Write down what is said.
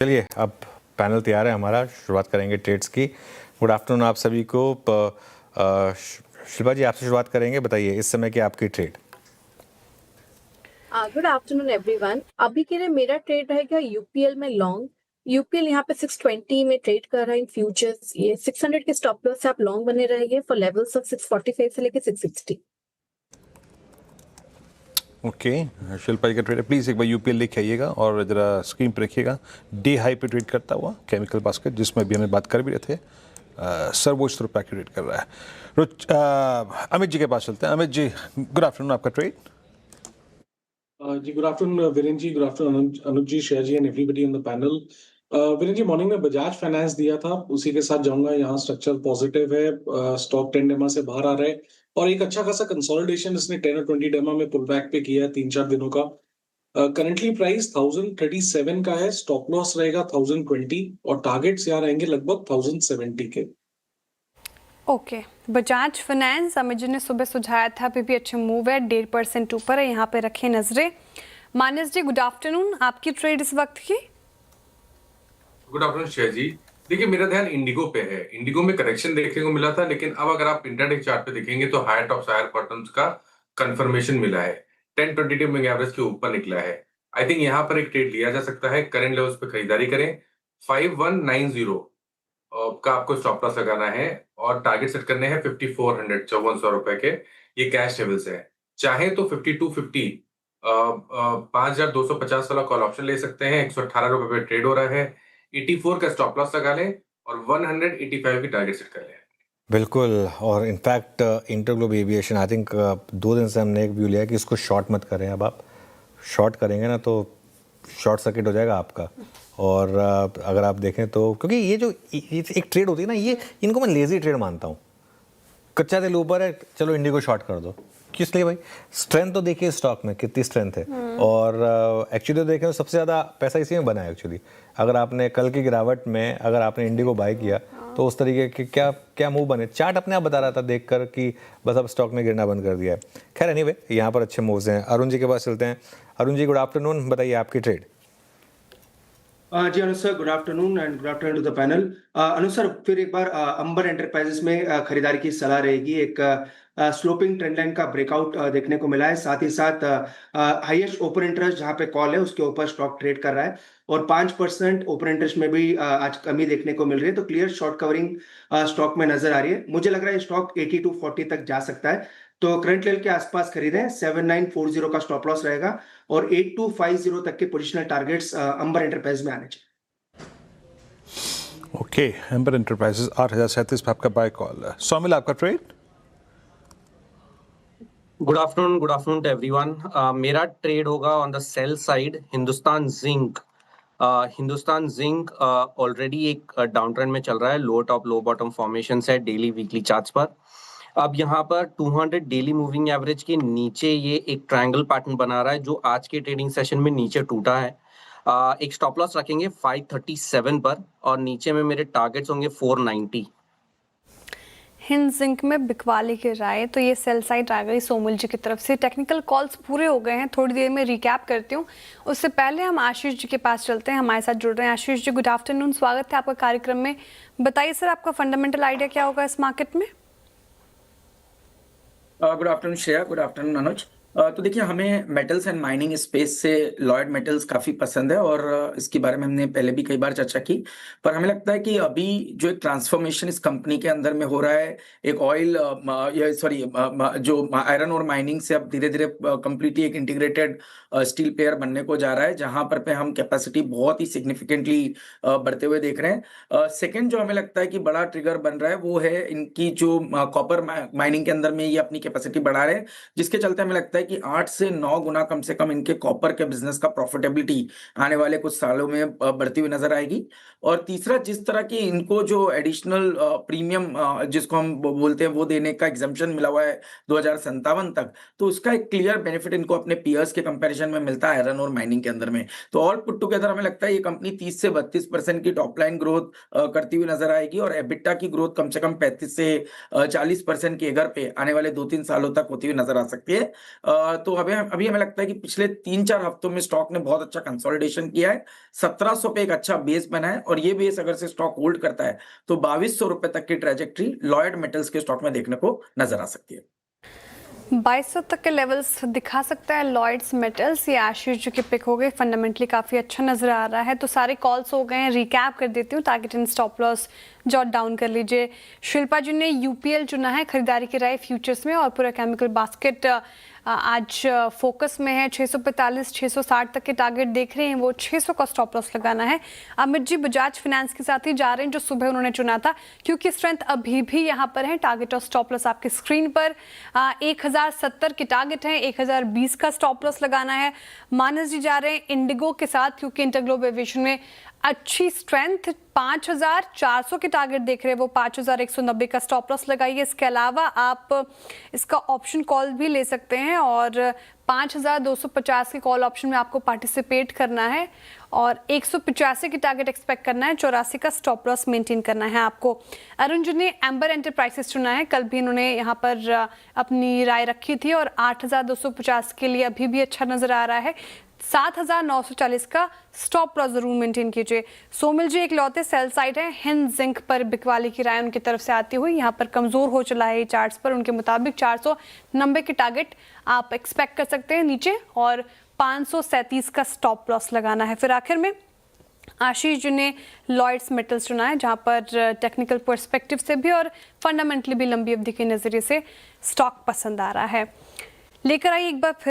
चलिए अब पैनल तैयार है हमारा, शुरुआत करेंगे ट्रेड्स की। गुड आफ्टरनून आप सभी को। शिल्पा जी आपसे शुरुआत करेंगे, बताइए इस समय की आपकी ट्रेड। Good afternoon everyone. अभी के लिए मेरा ट्रेड रहेगा यूपीएल में लॉन्ग। यूपीएल यहाँ पे 620 में ट्रेड कर रहा है इन फ्यूचर्स। ये 600 के स्टॉप लॉस से आप लॉन्ग बने रहेंगे फॉर लेवल्स ऑफ 645 से लेके 660। ओके शिल्पा जी का ट्रेड है, प्लीज़ एक बार यूपीएल लेके आइएगा और ज़रा स्क्रीन पर रखिएगा। डे हाई पे ट्रेड करता हुआ केमिकल बास्केट, जिसमें भी हमें बात कर भी रहे थे, सर वो इस रुपये की ट्रेड कर रहा है। अमित जी के पास चलते हैं। अमित जी गुड आफ्टरनून, आपका ट्रेड। जी good afternoon Virendra ji, good afternoon Anuj ji, शेयर जी and everybody on the panel. Virendra ji morning में बजाज फाइनेंस दिया था, उसी के साथ जाऊंगा। यहाँ स्ट्रक्चर पॉजिटिव है, स्टॉक 10 डेमा से बाहर आ रहा है और एक अच्छा खासा कंसोलिडेशन इसने 10 और 20 डेमा में पुल बैक पे किया है 3-4 दिनों का। करंटली प्राइस 1037 का है, स्टॉप लॉस रहेगा 1020 और टारगेट्स यहाँ रहेंगे लगभग 1070 के। ओके बजाज फाइनेंस अमित जी ने सुबह सुझाया था, अभी भी अच्छे मूव है, 1.5% ऊपर है, यहाँ पे रखें नजरें। मानस जी गुड आफ्टरनून, आपकी ट्रेड इस वक्त की। गुड आफ्टरनून शेयर जी। देखिए मेरा ध्यान इंडिगो पे है। इंडिगो में करेक्शन देखने को मिला था, लेकिन अब अगर आप इंट्राडे चार्ट पे देखेंगे तो हायर टॉप्स हायर बॉटम्स का कंफर्मेशन मिला है। 10-20 मूविंग एवरेज के ऊपर निकला है। आई थिंक यहाँ पर एक ट्रेड लिया जा सकता है। करंट लेवल्स पे खरीदारी करें। 5190 का आपको स्टॉप लॉस लगाना है और टारगेट सेट करने हैं 5400 5400 रुपए के। ये कैश लेवल्स है। चाहे तो 5250 5250 वाला कॉल ऑप्शन ले सकते हैं। 118 रुपए पे ट्रेड हो रहा है। 84 का स्टॉप लॉस लगा लें और 185 की टारगेट सेट कर लें। बिल्कुल, और in fact InterGlobe aviation I think 2 दिन से हमने एक व्यू लिया कि इसको शॉर्ट मत करें। अब आप शॉर्ट करेंगे ना तो शॉर्ट सर्किट हो जाएगा आपका। और अगर आप देखें तो क्योंकि ये जो एक ट्रेड होती है ना, ये इनको मैं लेजी ट्रेड मानता हूँ। कच्चा तेल ऊपर है, चलो इंडिगो शॉर्ट कर दो। किस लिए भाई? स्ट्रेंथ तो देखिए स्टॉक में कितनी स्ट्रेंथ है। और एक्चुअली तो देखें तो सबसे ज़्यादा पैसा इसी में बना है एक्चुअली। अगर आपने कल की गिरावट में अगर आपने इंडिगो बाय किया तो उस तरीके के क्या क्या मूव बने, चार्ट अपने आप बता रहा था देखकर कि बस अब स्टॉक ने गिरना बंद कर दिया है। खैर एनीवे यहाँ पर अच्छे मूव्स हैं। अरुण जी के पास चलते हैं। अरुण जी गुड आफ्टरनून, बताइए आपकी ट्रेड। जी Anuj sir, good afternoon and good afternoon to the panel. Anuj sir फिर एक बार अंबर एंटरप्राइजेस में खरीदारी की सलाह रहेगी। एक स्लोपिंग ट्रेंड लाइन का ब्रेकआउट देखने को मिला है, साथ ही साथ हाईएस्ट ओपन इंटरेस्ट जहां पे कॉल है उसके ऊपर स्टॉक ट्रेड कर रहा है और 5% ओपन इंटरेस्ट में भी आज कमी देखने को मिल रही है। तो क्लियर शॉर्ट कवरिंग स्टॉक में नजर आ रही है। मुझे लग रहा है स्टॉक 80 to 40 तक जा सकता है, तो करंट लेवल के आसपास खरीदें। 7940 का स्टॉप लॉस रहेगा और 8250 तक के पोजिशनल टारगेट्स अंबर एंटरप्राइज में आने चाहिए। ओके अंबर एंटरप्राइजेस 8037 पे आपका बाय कॉल है। सौमिल आपका trade. Good afternoon to everyone. मेरा ट्रेड होगा on the sell side Hindustan Zinc. Hindustan Zinc already एक डाउन ट्रेंड में चल रहा है। Low top low bottom formation है डेली वीकली चार्ट्स पर। अब यहाँ पर 200 डेली मूविंग एवरेज के नीचे ये एक ट्रायंगल पैटर्न बना रहा है जो आज के ट्रेडिंग सेशन में नीचे टूटा है। एक स्टॉप लॉस रखेंगे 537 पर और नीचे में मेरे टारगेट्स होंगे 490। हिंद जिंक में बिकवाली की राय, तो ये सेल साइड आ गई सोमुल जी की तरफ से। टेक्निकल कॉल्स पूरे हो गए हैं, थोड़ी देर में रिकैप करती हूँ। उससे पहले हम आशीष जी के पास चलते हैं, हमारे साथ जुड़ रहे हैं। आशीष जी गुड आफ्टरनून, स्वागत है आपका कार्यक्रम में। बताइए सर आपका फंडामेंटल आइडिया क्या होगा इस मार्केट में। Good afternoon Shreya, good afternoon Anuj. तो देखिए हमें मेटल्स एंड माइनिंग स्पेस से लॉयड मेटल्स काफ़ी पसंद है और इसके बारे में हमने पहले भी कई बार चर्चा की। पर हमें लगता है कि अभी जो एक ट्रांसफॉर्मेशन इस कंपनी के अंदर में हो रहा है, एक ऑयल जो आयरन और माइनिंग से अब धीरे धीरे कंप्लीटली एक इंटीग्रेटेड स्टील प्लेयर बनने को जा रहा है, जहां पर पे हम कैपेसिटी बहुत ही सिग्निफिकेंटली बढ़ते हुए देख रहे हैं। सेकेंड जो हमें लगता है कि बड़ा ट्रिगर बन रहा है वो है इनकी जो कॉपर माइनिंग के अंदर में ये अपनी कैपेसिटी बढ़ा रहे हैं, जिसके चलते हमें लगता है कि 8 से 9 गुना कम से कम इनके कॉपर के बिजनेस का प्रॉफिटेबिलिटी आने वाले कुछ सालों में बढ़ती हुई नजर आएगी। और तीसरा, जिस तरह की इनको जो एडिशनल प्रीमियम जिसको हम बोलते हैं वो देने का एग्जम्पशन मिला हुआ है 2057 तक, तो उसका एक क्लियर बेनिफिट इनको अपने पीयर्स के कंपैरिजन में मिलता है आयरन और माइनिंग के अंदर में। तो ऑल पुट टुगेदर हमें लगता है ये कंपनी 30 से 32% की टॉप लाइन ग्रोथ करती हुई नजर आएगी और एबिटा की ग्रोथ कम से कम 35 से 40% की एगर पे आने वाले 2-3 सालों तक होती हुई नजर आ सकती है। तो अभी हमें लगता है कि पिछले 3-4 हफ्तों में स्टॉक ने बहुत अच्छा कंसोलिडेशन किया है। 1700 पे एक अच्छा बेस बना है और ये बेस अगर से स्टॉक होल्ड करता है तो 2200 रुपए तक की ट्रेजेक्टरी लॉयड मेटल्स के स्टॉक में देखने को नजर आ सकती है। 2200 तक के लेवल्स दिखा सकता है लॉयड्स मेटल्स। ये आशीष जी के पिक हो गए, फंडामेंटली काफ़ी अच्छा नजर आ रहा है। तो सारे कॉल्स हो गए हैं, रिकैप कर देती हूँ, target and stop loss jot down कर लीजिए। शिल्पा जी ने यूपीएल चुना है खरीदारी की राय फ्यूचर्स में, और पूरा केमिकल बास्केट आज फोकस में है। 645 660 तक के टारगेट देख रहे हैं, वो 600 का स्टॉप लॉस लगाना है। अमित जी बजाज फाइनेंस के साथ ही जा रहे हैं, जो सुबह उन्होंने चुना था, क्योंकि स्ट्रेंथ अभी भी यहाँ पर है। टारगेट और स्टॉप लॉस आपके स्क्रीन पर 1070 के टारगेट है, 1020 का स्टॉप लॉस लगाना है। मानस जी जा रहे हैं इंडिगो के साथ, क्योंकि इंटरग्लोब एविएशन में अच्छी स्ट्रेंथ, 5400 के टारगेट देख रहे हैं, वो 5190 का स्टॉप लॉस लगाइए। इसके अलावा आप इसका ऑप्शन कॉल भी ले सकते हैं, और 5250 के कॉल ऑप्शन में आपको पार्टिसिपेट करना है, और 185 की टारगेट एक्सपेक्ट करना है, 84 का स्टॉप लॉस मेंटेन करना है आपको। अरुण जी ने एम्बर एंटरप्राइजेस चुना है, कल भी इन्होंने यहाँ पर अपनी राय रखी थी, और 8250 के लिए अभी भी अच्छा नजर आ रहा है। 7940 का स्टॉप लॉस जरूर मेंटेन कीजिए। सोमिल जी एक लौते सेल साइड है, हिंद जिंक पर बिकवाली की राय उनकी तरफ से आती हुई यहाँ पर कमजोर हो चला है चार्ट्स पर। उनके मुताबिक 490 के टारगेट आप एक्सपेक्ट कर सकते हैं नीचे, और 537 का स्टॉप लॉस लगाना है। फिर आखिर में आशीष जी ने लॉयड्स मेटल्स चुना है, जहां पर टेक्निकल पर्सपेक्टिव से भी और फंडामेंटली भी लंबी अवधि के नजरिए से स्टॉक पसंद आ रहा है। लेकर आइए एक बार फिर